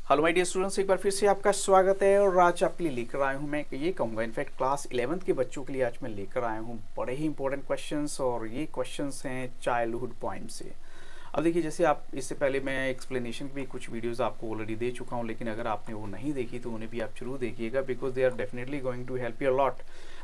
Hello my dear students, एक बार फिर से आपका स्वागत है। और आज आपके लिए लेकर आया हूँ, मैं ये कहूँगा इनफैक्ट क्लास 11th के बच्चों के लिए आज मैं लेकर आया हूँ बड़े ही इंपॉर्टेंट क्वेश्चंस। और ये क्वेश्चंस हैं चाइल्डहुड पोइम से। अब देखिए, जैसे आप इससे पहले मैं एक्सप्लेनेशन की भी कुछ वीडियोस आपको ऑलरेडी दे चुका हूँ, लेकिन अगर आपने वो नहीं देखी तो उन्हें भी आप जरूर देखिएगा, because they are definitely going to help you lot.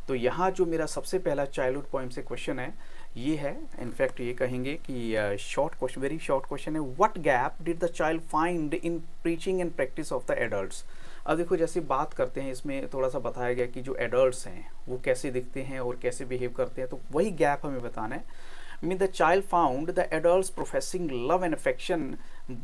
तो यहाँ जो मेरा सबसे पहला चाइल्डहुड पोइम से क्वेश्चन है ये है, इनफैक्ट ये कहेंगे कि short question, very short question है। What gap did the child find in preaching and practice of the adults. अब देखो, जैसे बात करते हैं इसमें थोड़ा सा बताया गया कि जो एडल्ट्स हैं वो कैसे दिखते हैं और कैसे बिहेव करते हैं, तो वही गैप हमें बताना है। mean the child found the adults professing love and affection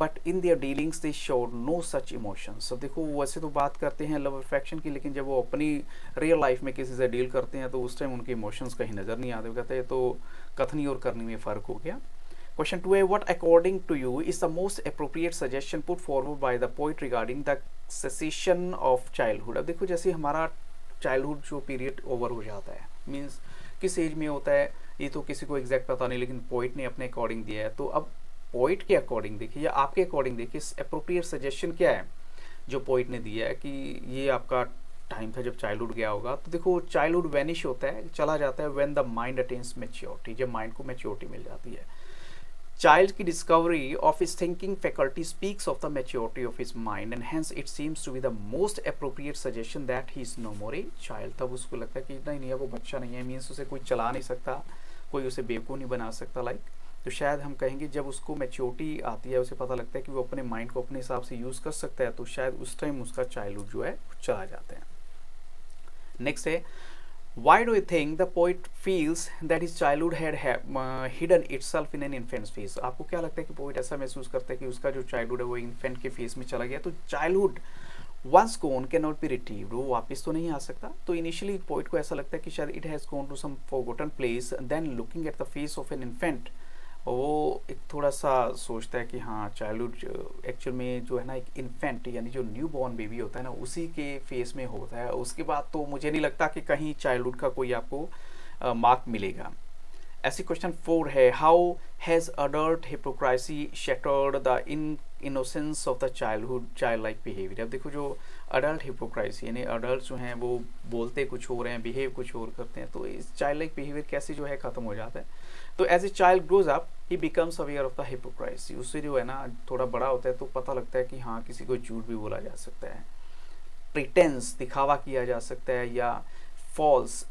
but in their dealings they showed no such emotions। अब देखो, वैसे तो बात करते हैं लव अफेक्शन की, लेकिन जब वो अपनी रियल लाइफ में किसी से डील करते हैं तो उस टाइम उनके इमोशंस कहीं नज़र नहीं आते। कहते हैं तो कथनी और करनी में फ़र्क हो गया। क्वेश्चन 2 है, what according to you is the most appropriate suggestion put forward by the poet regarding the cessation of childhood. अब देखो, जैसे हमारा चाइल्डहुड जो पीरियड ओवर हो जाता है, मीन्स किस एज में होता है ये तो किसी को एग्जैक्ट पता नहीं, लेकिन पोइट ने अपने अकॉर्डिंग दिया है। तो अब पोइट के अकॉर्डिंग देखिए या आपके अकॉर्डिंग देखिए, अप्रोप्रिएट सजेशन क्या है जो पोइट ने दिया है कि ये आपका टाइम था जब चाइल्डहुड गया होगा। तो देखो, चाइल्डहुड वैनिश होता है, चला जाता है when the mind attains maturity, जब माइंड को मैच्योरिटी मिल जाती है। Child की discovery of his thinking faculty speaks of the maturity of his mind and hence it seems to be the most appropriate suggestion that he is no more a child। तब उसको लगता है कि नहीं नहीं, वो बच्चा नहीं है, मीन्स उसे कोई चला नहीं सकता, कोई उसे बेवकूफ़ नहीं बना सकता लाइक। तो शायद हम कहेंगे जब उसको मैच्योरिटी आती है, उसे पता लगता है कि वो अपने माइंड को अपने हिसाब से यूज़ कर सकता है, तो शायद उस टाइम उसका चाइल्डहुड जो है चला जाता है। नेक्स्ट है, why do you think the poet feels that his childhood had hidden itself in an infant's face। आपको क्या लगता है कि पोइट ऐसा महसूस करता है कि उसका जो चाइल्डहुड है वो इन्फेंट के फेस में चला गया। तो childhood once gone can not be retrieved, वो वापस तो नहीं आ सकता। तो इनिशियली पोइट को ऐसा लगता है कि शायद it has gone to some forgotten place, then looking at the face of an infant, वो एक थोड़ा सा सोचता है कि हाँ, चाइल्डहुड एक्चुअल में जो है ना, एक इन्फेंट यानी जो न्यू बॉर्न बेबी होता है ना, उसी के फेस में होता है। उसके बाद तो मुझे नहीं लगता कि कहीं चाइल्डहुड का कोई आपको मार्क मिलेगा। ऐसी क्वेश्चन 4 है, how has adult hypocrisy shattered the innocence of the childhood child like behaviour. अब देखो, जो अडल्ट हिपोक्रेसी यानी अडल्ट जो हैं वो बोलते कुछ हो रहे हैं, बिहेव कुछ और करते हैं, तो इस चाइल्ड लाइक बिहेवियर कैसे जो है ख़त्म हो जाता है। तो as a child grows up he becomes aware of the hypocrisy. उससे जो है ना थोड़ा बड़ा होता है तो पता लगता है कि हाँ, किसी को झूठ भी बोला जा सकता है, प्रिटेंस दिखावा किया जा सकता है, या फॉल्स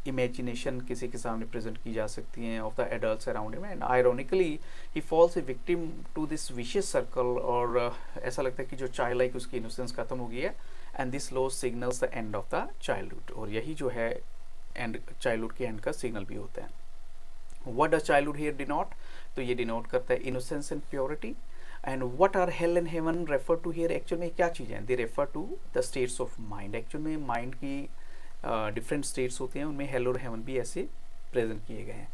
इमेजिनेशन किसी के सामने प्रेजेंट की जा सकती हैं of the adults around him, and ironically he falls a victim to this vicious circle. और ऐसा लगता है कि जो चाइल्ड लाइक उसकी इनोसेंस खत्म हो गई है, and this loss signals the end of the childhood, और यही जो है एंड चाइल्डहुड के एंड का सिग्नल भी होता है। What does childhood here denote, तो ये डिनोट करता है innocence and purity. And what are hell and heaven refer to here, actual में क्या चीज़ें हैं, they refer to the states of mind. Actual में माइंड की डिफरेंट स्टेट्स होते हैं, उनमें हेल और हेवन भी ऐसे प्रेजेंट किए गए हैं।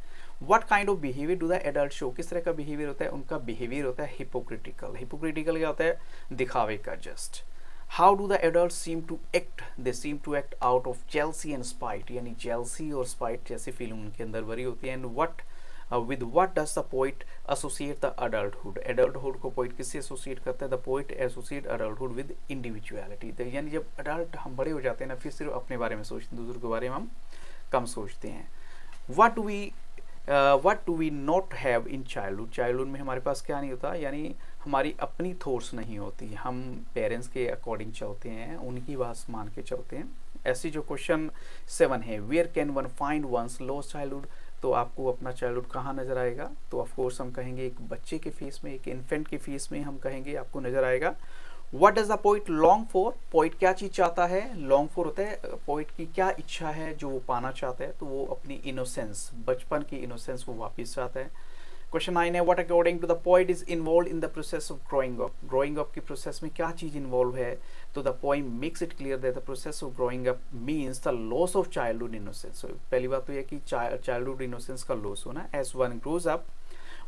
What kind of behaviour do the adult show, किस तरह का बिहेवियर होता है, उनका बिहेवियर होता है हिपोक्रिटिकल। हिपोक्रिटिकल क्या होता है, दिखावे का, just. How do the adult seem to act, they seem to act out of jealousy and spite, यानी जेलसी और स्पाइट जैसी फीलिंग उनके अंदर भरी होती है। And what with what does the poet associate the adulthood, adulthood को poet किससे एसोसिएट करता है, the poet associate adulthood with individuality. यानी जब अडल्ट हम बड़े हो जाते हैं ना, फिर सिर्फ अपने बारे में सोचते हैं, दूसरों के बारे में हम कम सोचते हैं। What do we not have in childhood, childhood में हमारे पास क्या नहीं होता, यानी हमारी अपनी थॉट्स नहीं होती, हम पेरेंट्स के अकॉर्डिंग चलते हैं, उनकी बात मान के चलते हैं। ऐसी जो क्वेश्चन 7 है, where can one find once lost childhood, तो आपको अपना चाइल्डहुड कहाँ नज़र आएगा, तो ऑफकोर्स हम कहेंगे एक बच्चे के फेस में, एक इन्फेंट के फेस में हम कहेंगे आपको नज़र आएगा। What does the poet long for, poet क्या चीज़ चाहता है, लॉन्ग फॉर होता है पोइट की क्या इच्छा है जो वो पाना चाहता है, तो वो अपनी इनोसेंस, बचपन की इनोसेंस वो वापस चाहता है। क्वेश्चन 9 है, what according to the poet is involve in the process of growing up, growing up की प्रोसेस में क्या चीज़ इन्वॉल्व है, तो the poem makes it clear that the process of growing up means the loss of childhood innocence. पहली बात तो यह कि चाइल्डहुड इनोसेंस का लॉस होना। As one grows up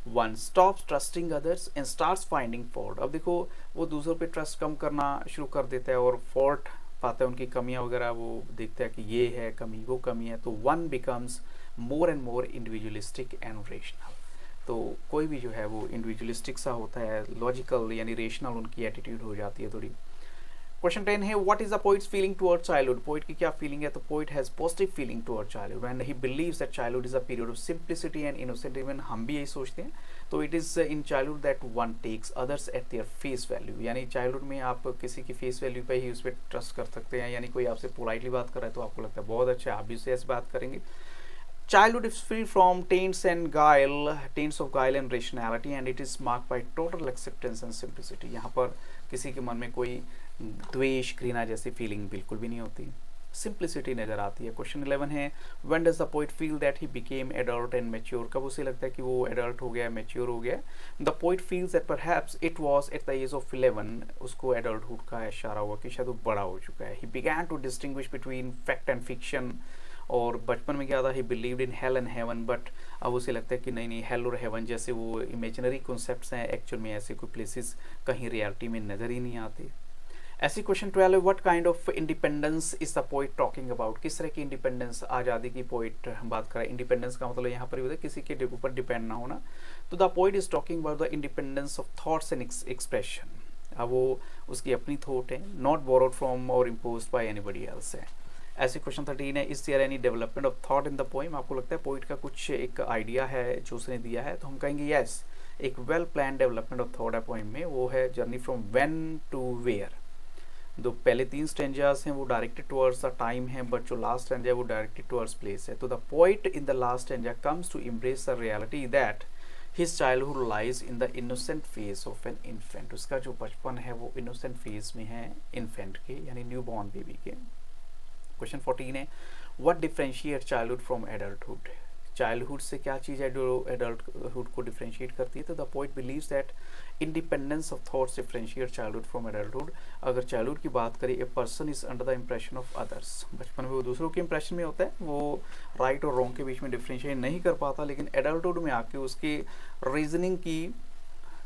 one stops trusting others and starts finding fault. अब देखो, वो दूसरों पे ट्रस्ट कम करना शुरू कर देता है और फॉल्ट पाता है, उनकी कमियां वगैरह वो देखता है कि ये है कमी, वो कमी है। तो one becomes more and more individualistic and rational. तो कोई भी जो है वो इंडिविजुअलिस्टिक सा होता है, लॉजिकल यानी रेशनल उनकी एटीट्यूड हो जाती है थोड़ी। क्वेश्चन 10 है what is the poet's feeling toward childhood, poet की क्या फीलिंग है? तो poet has positive feeling toward childhood and he believes that childhood is a period of simplicity and innocent, even हम भी यही सोचते हैं। तो it is in childhood that one takes others at their face value, यानी childhood में आप किसी की फेस वैल्यू पे ही उस पर ट्रस्ट कर सकते हैं, यानी कोई आपसे पोलाइटली बात कर रहा है तो आपको लगता है बहुत अच्छा है, आप भी उससे ऐसे बात करेंगे। Childhood is free from taints of guile and rationality, and it is marked by total acceptance and simplicity. यहाँ पर किसी के मन में कोई द्वेष घृणा जैसी फीलिंग बिल्कुल भी नहीं होती, सिंप्लिसिटी नज़र आती है। क्वेश्चन 11 है when does the poet feel that he became adult and mature, कब उसे लगता है कि वो एडल्ट हो गया, मैच्योर हो गया? The poet feels that perhaps it was at the age of 11, उसको एडल्टहुड का इशारा हुआ कि शायद वो बड़ा हो चुका है। He began to distinguish between fact and fiction, और बचपन में क्या था, ही believed in hell and haven, but अब उसे लगता है कि नहीं हेल और हेवन जैसे वो इमेजिनरी कॉन्सेप्ट्स हैं, एक्चुअल में ऐसे कोई प्लेसेस कहीं रियलिटी में नज़र ही नहीं आते। ऐसी क्वेश्चन 12 है what kind of independence is the poet talking about, किस तरह की इंडिपेंडेंस, आज़ादी की पोइट बात कर रहा है। इंडिपेंडेंस का मतलब यहाँ पर होता है किसी के ऊपर डिपेंड ना होना। तो the poet is talking about the independence of thoughts and expression, अब वो उसकी अपनी थॉट है, नॉट बोरोड फ्रॉम और इम्पोज्ड बाय एनीबडी एल्स है। ऐसे क्वेश्चन 13 है is there any development of thought in the poem, आपको लगता है पोइट का कुछ एक आइडिया है जो उसने दिया है? तो हम कहेंगे यस, एक well plan development of thought है पोइम में, वो है journey from when to where. जो पहले 3 स्टेंजास हैं वो डायरेक्टेड टुवर्ड्स द टाइम है, बट जो लास्ट स्टेंजा है वो डायरेक्टेड टुवर्ड्स प्लेस है। तो the poet in the last stanza comes to embrace the reality that his childhood lies in the innocent phase of an infant, उसका जो बचपन है वो इनोसेंट फेज में है इन्फेंट के, यानी न्यू बॉर्न बेबी के। क्वेश्चन 14 है what differentiate childhood from adulthood, childhood से क्या चीज़ है जो एडल्टहुड को डिफरेंशिएट करती है? तो the poet believes that independence of thoughts differentiate childhood from adulthood. अगर चाइल्डहुड की बात करें, a person is under the impression of others, बचपन में वो दूसरों के इंप्रेशन में होता है, वो राइट और रॉन्ग के बीच में डिफरेंशिएट नहीं कर पाता, लेकिन एडल्टहुड में आके उसकी रीजनिंग की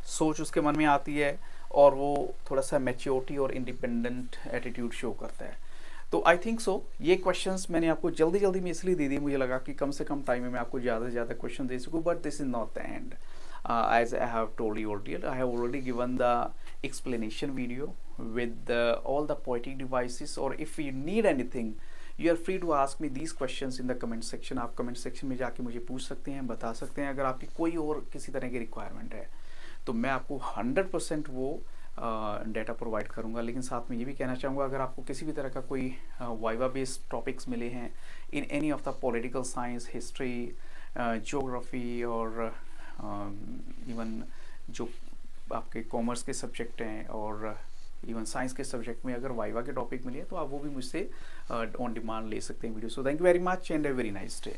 सोच उसके मन में आती है और वो थोड़ा सा मैच्योरिटी और इंडिपेंडेंट एटीट्यूड शो करता है। तो आई थिंक सो ये क्वेश्चंस मैंने आपको जल्दी जल्दी में इसलिए दे दिए, मुझे लगा कि कम से कम टाइम में मैं आपको ज़्यादा से ज़्यादा क्वेश्चन दे सकूँ, but this is not the end. as I have told you earlier, I have already given the explanation video with all the poetic devices, or if you need anything you are free to ask me these questions in the comment section। आप comment section में जाके मुझे पूछ सकते हैं, बता सकते हैं। अगर आपकी कोई और किसी तरह की रिक्वायरमेंट है तो मैं आपको 100% वो डेटा प्रोवाइड करूंगा। लेकिन साथ में ये भी कहना चाहूँगा, अगर आपको किसी भी तरह का कोई वाइवा बेस्ड टॉपिक्स मिले हैं in any of the political science, history, geography और इवन जो आपके कॉमर्स के सब्जेक्ट हैं और इवन साइंस के सब्जेक्ट में अगर वाइवा के टॉपिक मिले तो आप वो भी मुझसे ऑन डिमांड ले सकते हैं video. So thank you very much and a very nice day.